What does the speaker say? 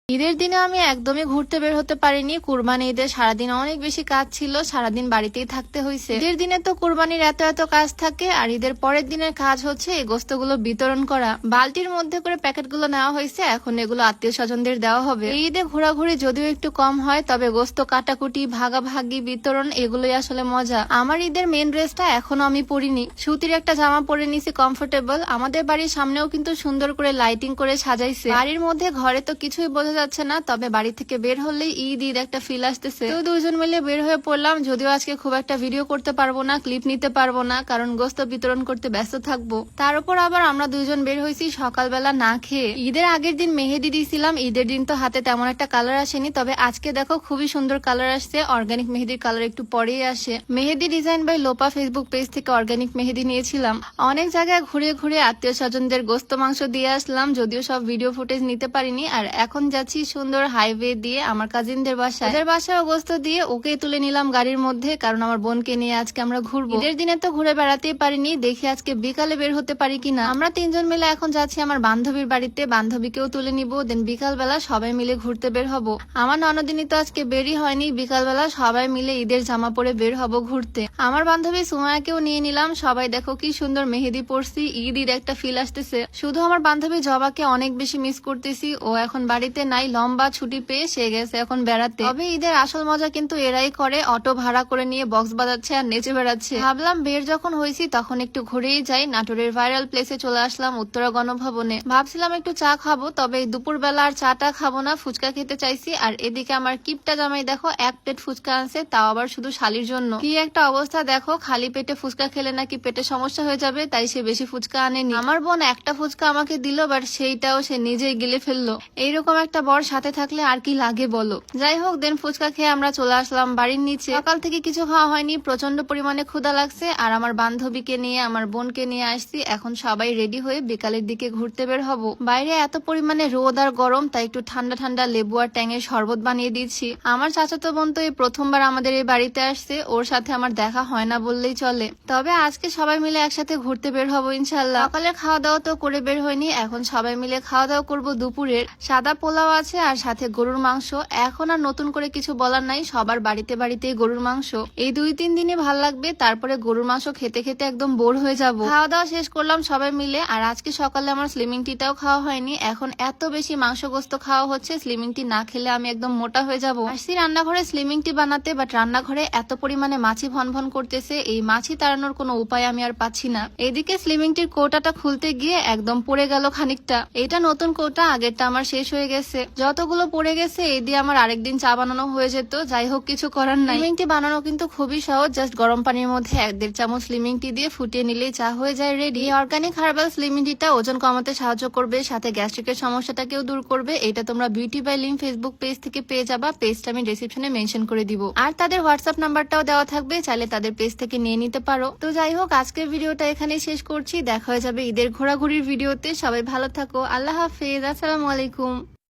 ঈদের দিনে আমি একদমই ঘুরতে বের হতে পারিনি। কুরবানি ঈদের সারাদিন অনেক বেশি কাজ ছিল, সারাদিন বাড়িতেই থাকতে হয়েছে। ঈদের দিনে তো কুরবানির এত এত কাজ থাকে, আর ঈদের পরের দিনের কাজ হচ্ছে এই গোস্তগুলো বিতরণ করা। বালতির মধ্যে করে প্যাকেটগুলো নেওয়া হয়েছে, এখন এগুলো আত্মীয় স্বজনদের দেওয়া হবে। এই ঈদে ঘোরাঘুরি যদিও একটু কম হয়, তবে গোস্ত কাটাকুটি, ভাগাভাগি, বিতরণ এগুলোই আসলে মজা। আমার ঈদের মেন ড্রেসটা এখনো আমি পরিনি, সুতির একটা জামা পরে নিছি, কমফোর্টেবল। আমাদের বাড়ির সামনেও কিন্তু সুন্দর করে লাইটিং করে সাজাইছে। বাড়ির মধ্যে ঘরে তো কিছুই বোঝা যাচ্ছে না, তবে বাড়ি থেকে বের হলেই ঈদ ঈদ একটা ফিল আসতেছে। তো দুইজন মিলে বের হয়ে পড়লাম, যদিও আজকে খুব একটা ভিডিও করতে পারবো না, ক্লিপ নিতে পারবো না, কারণ গোস্ত বিতরণ করতে ব্যস্ত থাকবো। তার উপর আবার আমরা দুইজন বের হয়েছি সকালবেলা না খেয়ে। ঈদের আগের দিন মেহেদি দিয়েছিলাম, ঈদের দিন তো হাতে তেমন একটা কালার আসেনি, তবে আজকে দেখো খুবই সুন্দর কালার আসছে। অর্গানিক মেহেদির কালার একটু পরেই আসে। Mehedi design by Lopa Facebook page থেকে অর্গানিক মেহেদি নিয়েছিলাম। অনেক জায়গায় ঘুরে ঘুরে আত্মীয় স্বজনদের গোস্ত মাংস দিয়ে আসলাম, যদিও সব ভিডিও ফুটেজ নিতে পারিনি। আর এখন যাচ্ছি সুন্দর হাইওয়ে দিয়ে আমার কাজিনদের বাসায়। ওদের বাসায় গোস্ত দিয়ে ওকে তুলে নিলাম গাড়ির মধ্যে, কারণ আমার বোনকে নিয়ে আজকে আমরা ঘুরবো। ঈদের দিনে তো ঘুরে বেড়াতেই পারিনি, দেখি আজকে বিকালে বের হতে পারি কিনা। আমরা তিনজন মিলে এখন যাচ্ছি আমার বান্ধবীর বাড়িতে, বান্ধবীকেও তুলে নিব, দেন বিকাল বেলা সবাই মিলে ঘুরতে বের হব। আমার ননদিনী তো আজকে বেরই হয়নি, বিকাল বেলা সবাই মিলে ঈদের জামা পরে বের হব ঘুরতে। আমার বান্ধবী সুমায়াকেও নিয়ে নিলাম, সবাই দেখো কি সুন্দর মেহেদি পরছি, ঈদ ঈদ একটা ফিল আসতেছে। শুধু আমার বান্ধবী জবাকে অনেক বেশি মিস করতেছি, ও এখন বাড়িতে নাই, লম্বা ছুটি পেয়ে সে গেছে এখন বেড়াতে। তবে ঈদের আসল মজা কিন্তু এরাই করে, অটো ভাড়া করে নিয়ে বক্স বাজাচ্ছে আর নেচে বেড়াচ্ছে। ভাবলাম বের যখন হয়েছি তখন একটু ঘুরেই যাই। নাটোরের ভাইরাল প্লেসে চলে আসলাম, উত্তরা গণভবনে। ভাবছিলাম একটু চা খাবো, তবে দুপুর বেলা আর চাটা খাবো না, ফুচকা খেতে চাইছি। আর এদিকে আমার কিপটা জামাই দেখো এক প্লেট ফুচকা আনছে, তাও আবার শুধু শালির জন্য। কি একটা অবস্থা দেখো, খালি পেটে ফুচকা খেলে নাকি পেটে সমস্যা হয়ে যাবে, তাই সে বেশি ফুচকা আনেনি। আমার বোন একটা ফুচকা আমাকে দিল, বাট সেইটাও সে নিজেই গিলে ফেললো। এইরকম একটা বর সাথে থাকলে আর কি লাগে বলো। যাই হোক, দেন ফুচকা খেয়ে আমরা চলে আসলাম বাড়ির নিচে। সকাল থেকে কিছু খাওয়া হয়নি, প্রচন্ড পরিমাণে ক্ষুধা লাগছে। আর আমার বান্ধবীকে নিয়ে, আমার বোনকে নিয়ে আসছি, এখন সবাই রেডি হয়ে বিকালের দিকে ঘুরতে বের হব। বাইরে এত পরিমাণে রোদ আর গরম, তাই একটু ঠান্ডা ঠান্ডা লেবু আর ট্যাঙের শরবত বানিয়ে দিচ্ছি। আমার চাচাতো বোন তো এই প্রথমবার আমাদের এই বাড়িতে আসছে, ওর সাথে আমার দেখা হয় না বললেই চলে। তবে আজকে সবাই মিলে একসাথে ঘুরতে বের হবো ইনশাল্লাহ। সকালের খাওয়া দাওয়া তো করে বের হয়নি, এখন সবাই মিলে খাওয়া দাওয়া করবো দুপুরের। সাদা পোলাও আছে আর সাথে গরুর মাংস। এখন আর নতুন করে কিছু বলার নাই, সবার বাড়িতে বাড়িতে গরুর মাংস। এই 2-3 দিনে ভাল লাগবে, তারপরে গরুর মাংস খেতে খেতে একদম বোর হয়ে যাব। খাওয়া দাওয়া শেষ করলাম সবাই মিলে। আর আজকে সকালে আমার স্লিমিং টিটাও খাওয়া হয়নি, এখন এত বেশি মাংস গোস্ত খাওয়া হচ্ছে, স্লিমিং টি না খেলে আমি একদম মোটা হয়ে যাব। আসছি রান্নাঘরে স্লিমিং টি বানাতে, বাট রান্নাঘরে এত পরিমাণে মাছি ভন ভন করতেছে, এই মাছি তাড়ানোর কোনো উপায় আমি আর পাচ্ছি না। এইদিকে স্লিমিং টির কৌটাটা খুলতে গিয়ে একদম পড়ে গেল খানিকটা। এটা নতুন কৌটা, আগেরটা আমার শেষ হয়ে গেছে। যতগুলো পড়ে গেছে এই দিয়ে আমার আরেকদিন চা বানানো হয়ে যেত। যাই হোক, কিছু করার নাই। স্লিমিং টি বানানো কিন্তু খুবই সহজ, জাস্ট গরম পানির মধ্যে 1-1.5 চামচ স্লিমিং টি দিয়ে ফুটিয়ে নিলেই চা হয়ে যায় রেডি। অর্গানিক হার্বাল স্লিমিং টিটা ওজন কমাতে সাহায্য করবে, সাথে গ্যাস্ট্রিকের সমস্যাটাকেও দূর করবে। এটা তোমরা বিউটি বাই লিম ফেসবুক পেজ থেকে পেয়ে যাবা, পেজটা আমি ডেসক্রিপশনে মেনশন করে দিব। আর তাদের হোয়াটসঅ্যাপ নাম্বারটাও দেওয়া থাকবে, চাইলে তাদের পেজ থেকে নিয়ে নিতে পারো। তো যাই হোক, আজকের ভিডিওটা এখানেই শেষ করছি, দেখা হয়ে যাবে ঈদের ঘোরাঘুরির ভিডিওতে। সবাই ভালো থাকো, আল্লাহ হাফেজ, আসসালামু আলাইকুম।